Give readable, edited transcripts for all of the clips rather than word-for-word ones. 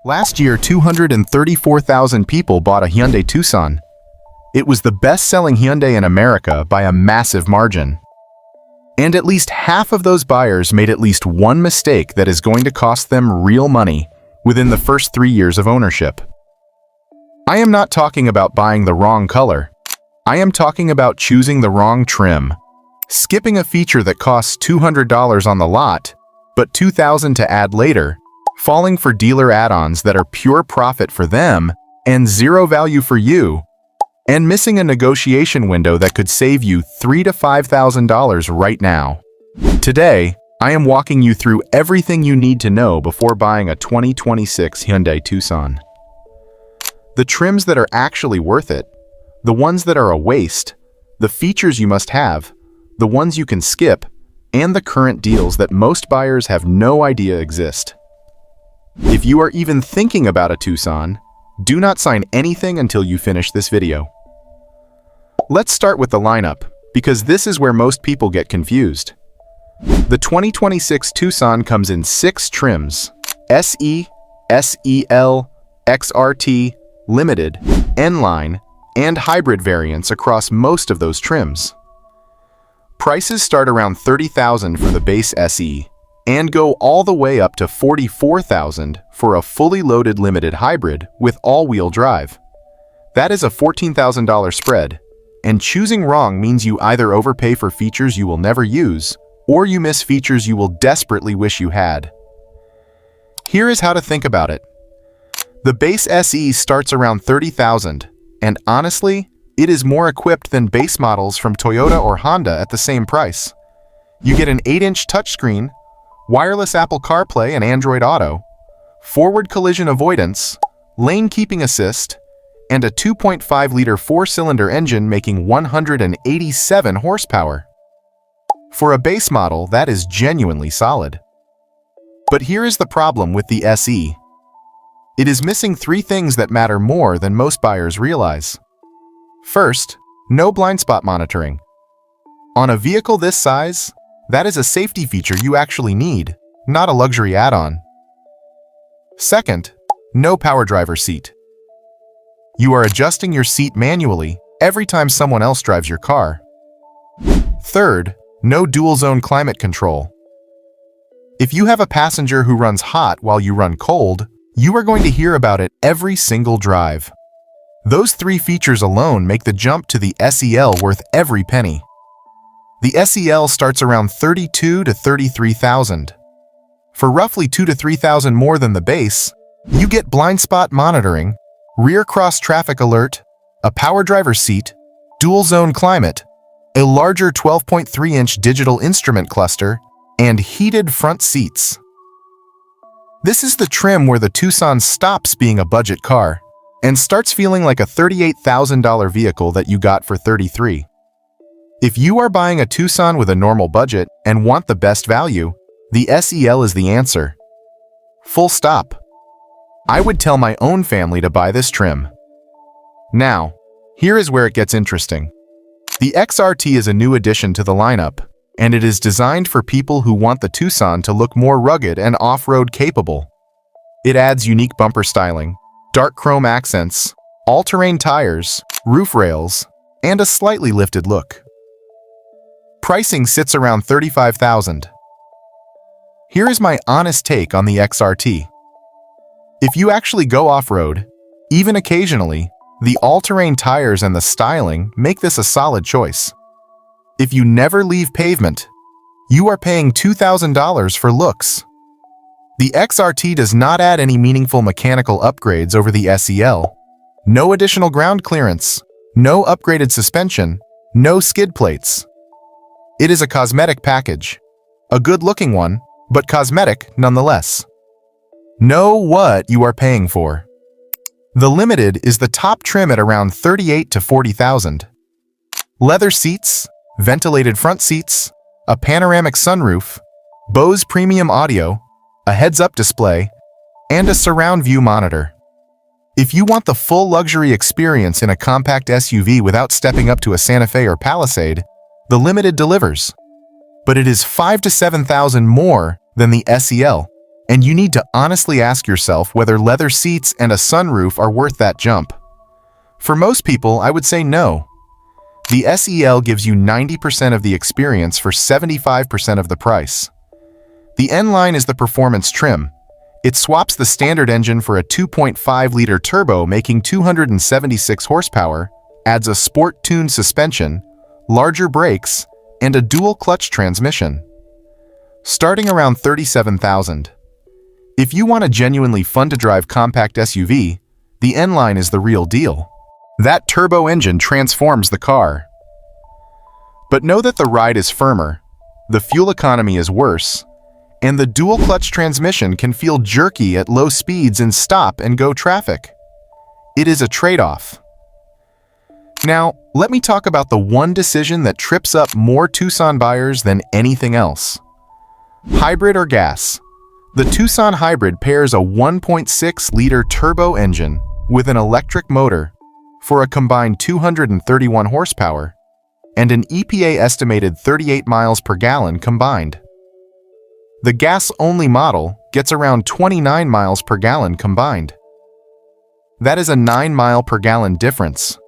Last year, 234,000 people bought a Hyundai Tucson. It was the best-selling Hyundai in America by a massive margin. And at least half of those buyers made at least one mistake that is going to cost them real money within the first 3 years of ownership. I am not talking about buying the wrong color. I am talking about choosing the wrong trim, skipping a feature that costs $200 on the lot, but $2,000 to add later, falling for dealer add-ons that are pure profit for them and zero value for you, and missing a negotiation window that could save you $3,000 to $5,000 right now. Today, I am walking you through everything you need to know before buying a 2026 Hyundai Tucson. The trims that are actually worth it, the ones that are a waste, the features you must have, the ones you can skip, and the current deals that most buyers have no idea exist. If you are even thinking about a Tucson, do not sign anything until you finish this video. Let's start with the lineup, because this is where most people get confused. The 2026 Tucson comes in 6 trims: SE, SEL, XRT, Limited, N-Line, and hybrid variants across most of those trims. Prices start around $30,000 for the base SE and go all the way up to $44,000 for a fully loaded limited hybrid with all-wheel drive. That is a $14,000 spread, and choosing wrong means you either overpay for features you will never use or you miss features you will desperately wish you had. Here is how to think about it. The base SE starts around $30,000, and honestly, it is more equipped than base models from Toyota or Honda at the same price. You get an 8-inch touchscreen, wireless Apple CarPlay and Android Auto, forward collision avoidance, lane keeping assist, and a 2.5-liter 4-cylinder engine making 187 horsepower. For a base model, that is genuinely solid. But here is the problem with the SE. It is missing 3 things that matter more than most buyers realize. First, no blind spot monitoring. On a vehicle this size, that is a safety feature you actually need, not a luxury add-on. Second, no power driver seat. You are adjusting your seat manually every time someone else drives your car. Third, no dual-zone climate control. If you have a passenger who runs hot while you run cold, you are going to hear about it every single drive. Those 3 features alone make the jump to the SEL worth every penny. The SEL starts around $32,000 to $33,000. For roughly $2,000 to $3,000 more than the base, you get blind spot monitoring, rear cross traffic alert, a power driver seat, dual zone climate, a larger 12.3-inch digital instrument cluster, and heated front seats. This is the trim where the Tucson stops being a budget car and starts feeling like a $38,000 vehicle that you got for $33,000. If you are buying a Tucson with a normal budget and want the best value, the SEL is the answer. Full stop. I would tell my own family to buy this trim. Now, here is where it gets interesting. The XRT is a new addition to the lineup, and it is designed for people who want the Tucson to look more rugged and off-road capable. It adds unique bumper styling, dark chrome accents, all-terrain tires, roof rails, and a slightly lifted look. Pricing sits around $35,000. Here is my honest take on the XRT. If you actually go off-road, even occasionally, the all-terrain tires and the styling make this a solid choice. If you never leave pavement, you are paying $2,000 for looks. The XRT does not add any meaningful mechanical upgrades over the SEL. No additional ground clearance, no upgraded suspension, no skid plates. It is a cosmetic package. A good-looking one, but cosmetic nonetheless. Know what you are paying for. The Limited is the top trim at around $38,000 to $40,000. Leather seats, ventilated front seats, a panoramic sunroof, Bose premium audio, a heads-up display, and a surround view monitor. If you want the full luxury experience in a compact SUV without stepping up to a Santa Fe or Palisade, the Limited delivers. But it is $5,000 to $7,000 more than the SEL, And you need to honestly ask yourself whether leather seats and a sunroof are worth that jump. For most people, I would say no. The SEL gives you 90% of the experience for 75% of the price. The N-Line is the performance trim. It swaps the standard engine for a 2.5-liter turbo making 276 horsepower, adds a sport-tuned suspension, larger brakes, and a dual-clutch transmission. Starting around $37,000. If you want a genuinely fun-to-drive compact SUV, the N-Line is the real deal. That turbo engine transforms the car. But know that the ride is firmer, the fuel economy is worse, and the dual-clutch transmission can feel jerky at low speeds in stop-and-go traffic. It is a trade-off. Now, let me talk about the one decision that trips up more Tucson buyers than anything else. Hybrid or gas? The Tucson Hybrid pairs a 1.6-liter turbo engine with an electric motor for a combined 231 horsepower and an EPA estimated 38 miles per gallon combined. The gas-only model gets around 29 miles per gallon combined. That is a 9 mile per gallon difference.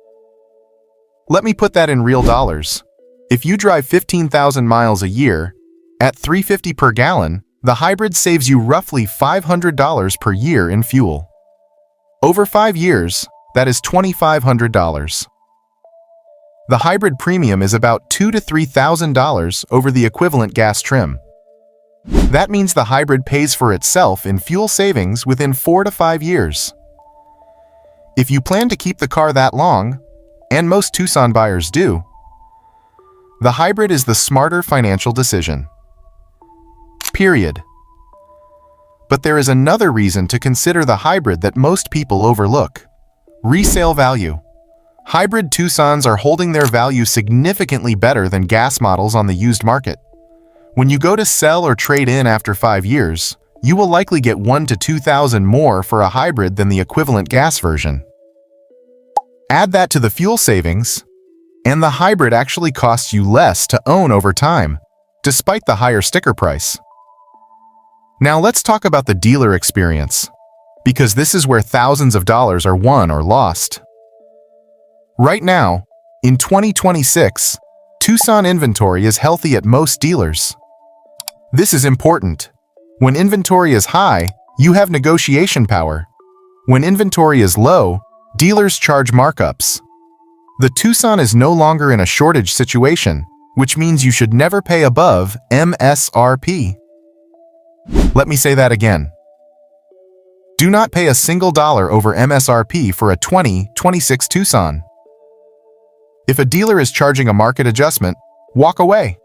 Let me put that in real dollars. If you drive 15,000 miles a year, at $3.50 per gallon, the hybrid saves you roughly $500 per year in fuel. Over 5 years, that is $2,500. The hybrid premium is about $2,000 to $3,000 over the equivalent gas trim. That means the hybrid pays for itself in fuel savings within 4 to 5 years. If you plan to keep the car that long, and most Tucson buyers do, the hybrid is the smarter financial decision. Period. But there is another reason to consider the hybrid that most people overlook. Resale value. Hybrid Tucsons are holding their value significantly better than gas models on the used market. When you go to sell or trade in after 5 years, you will likely get $1,000 to $2,000 more for a hybrid than the equivalent gas version. Add that to the fuel savings, and the hybrid actually costs you less to own over time, despite the higher sticker price. Now let's talk about the dealer experience, because this is where thousands of dollars are won or lost. Right now, in 2026, Tucson inventory is healthy at most dealers. This is important. When inventory is high, you have negotiation power. When inventory is low, dealers charge markups. The Tucson is no longer in a shortage situation, which means you should never pay above MSRP. Let me say that again. Do not pay a single dollar over MSRP for a 2026 Tucson. If a dealer is charging a market adjustment, walk away.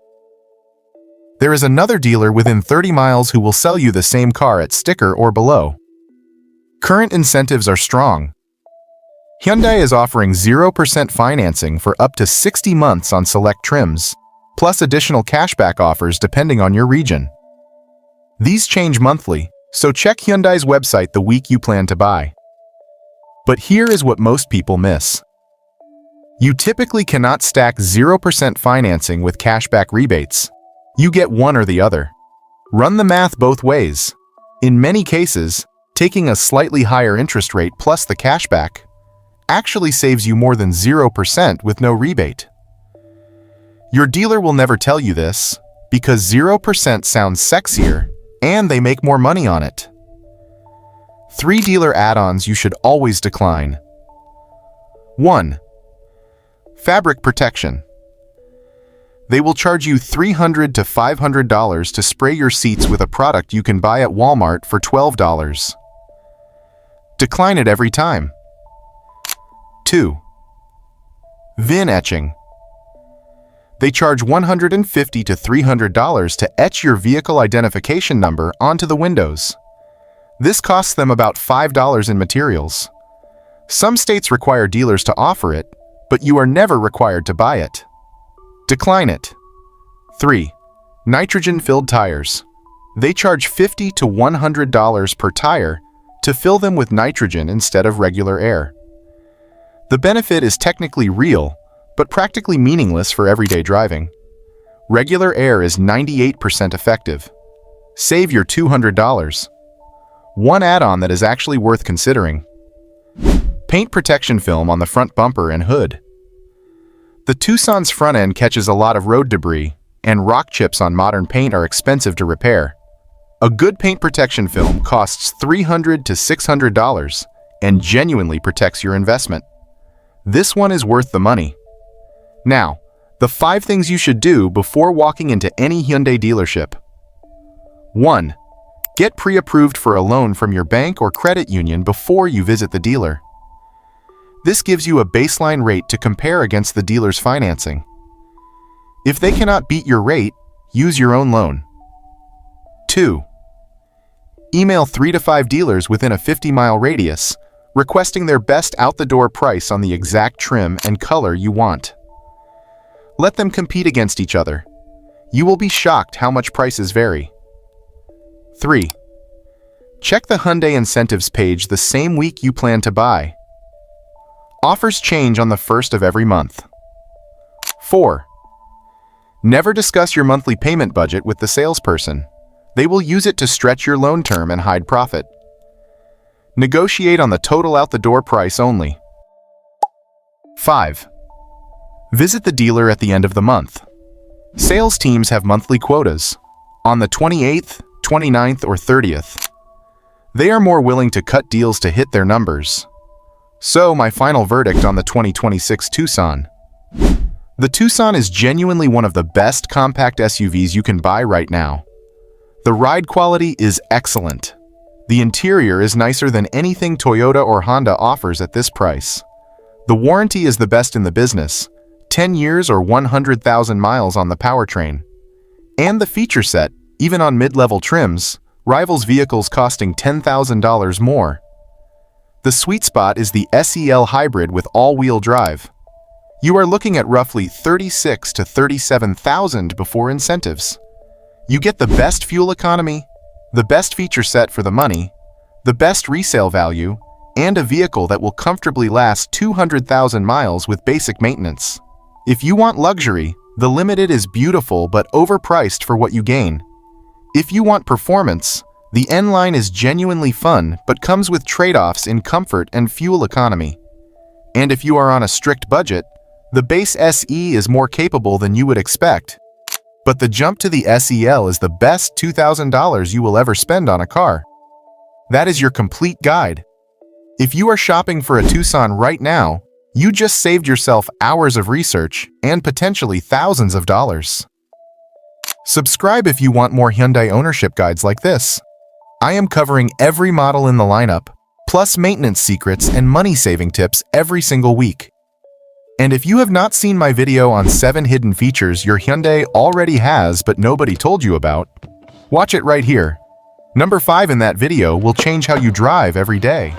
There is another dealer within 30 miles who will sell you the same car at sticker or below. Current incentives are strong. Hyundai is offering 0% financing for up to 60 months on select trims, plus additional cashback offers depending on your region. These change monthly, so check Hyundai's website the week you plan to buy. But here is what most people miss. You typically cannot stack 0% financing with cashback rebates. You get one or the other. Run the math both ways. In many cases, taking a slightly higher interest rate plus the cashback actually saves you more than 0% with no rebate. Your dealer will never tell you this because 0% sounds sexier and they make more money on it. 3 dealer add-ons you should always decline. 1. Fabric protection. They will charge you $300 to $500 to spray your seats with a product you can buy at Walmart for $12. Decline it every time. 2. VIN etching. They charge $150 to $300 to etch your vehicle identification number onto the windows. This costs them about $5 in materials. Some states require dealers to offer it, but you are never required to buy it. Decline it. 3. Nitrogen-filled tires. They charge $50 to $100 per tire to fill them with nitrogen instead of regular air. The benefit is technically real, but practically meaningless for everyday driving. Regular air is 98% effective. Save your $200. One add-on that is actually worth considering: paint protection film on the front bumper and hood. The Tucson's front end catches a lot of road debris, and rock chips on modern paint are expensive to repair. A good paint protection film costs $300 to $600 and genuinely protects your investment. This one is worth the money. Now, the 5 things you should do before walking into any Hyundai dealership. 1. Get pre-approved for a loan from your bank or credit union before you visit the dealer. This gives you a baseline rate to compare against the dealer's financing. If they cannot beat your rate, use your own loan. 2. Email 3 to 5 dealers within a 50-mile radius, requesting their best out-the-door price on the exact trim and color you want. Let them compete against each other. You will be shocked how much prices vary. 3. Check the Hyundai incentives page the same week you plan to buy. Offers change on the 1st of every month. 4. Never discuss your monthly payment budget with the salesperson. They will use it to stretch your loan term and hide profit. Negotiate on the total out-the-door price only. 5. Visit the dealer at the end of the month. Sales teams have monthly quotas, on the 28th, 29th, or 30th. They are more willing to cut deals to hit their numbers. So, my final verdict on the 2026 Tucson. The Tucson is genuinely one of the best compact SUVs you can buy right now. The ride quality is excellent. The interior is nicer than anything Toyota or Honda offers at this price. The warranty is the best in the business, 10 years or 100,000 miles on the powertrain. And the feature set, even on mid-level trims, rivals vehicles costing $10,000 more. The sweet spot is the SEL hybrid with all-wheel drive. You are looking at roughly $36,000 to $37,000 before incentives. You get the best fuel economy, the best feature set for the money, the best resale value, and a vehicle that will comfortably last 200,000 miles with basic maintenance. If you want luxury, the Limited is beautiful but overpriced for what you gain. If you want performance, the N-Line is genuinely fun but comes with trade-offs in comfort and fuel economy. And if you are on a strict budget, the base SE is more capable than you would expect. But the jump to the SEL is the best $2,000 you will ever spend on a car. That is your complete guide. If you are shopping for a Tucson right now, you just saved yourself hours of research and potentially thousands of dollars. Subscribe if you want more Hyundai ownership guides like this. I am covering every model in the lineup, plus maintenance secrets and money-saving tips every single week. And if you have not seen my video on 7 hidden features your Hyundai already has but nobody told you about, watch it right here. Number 5 in that video will change how you drive every day.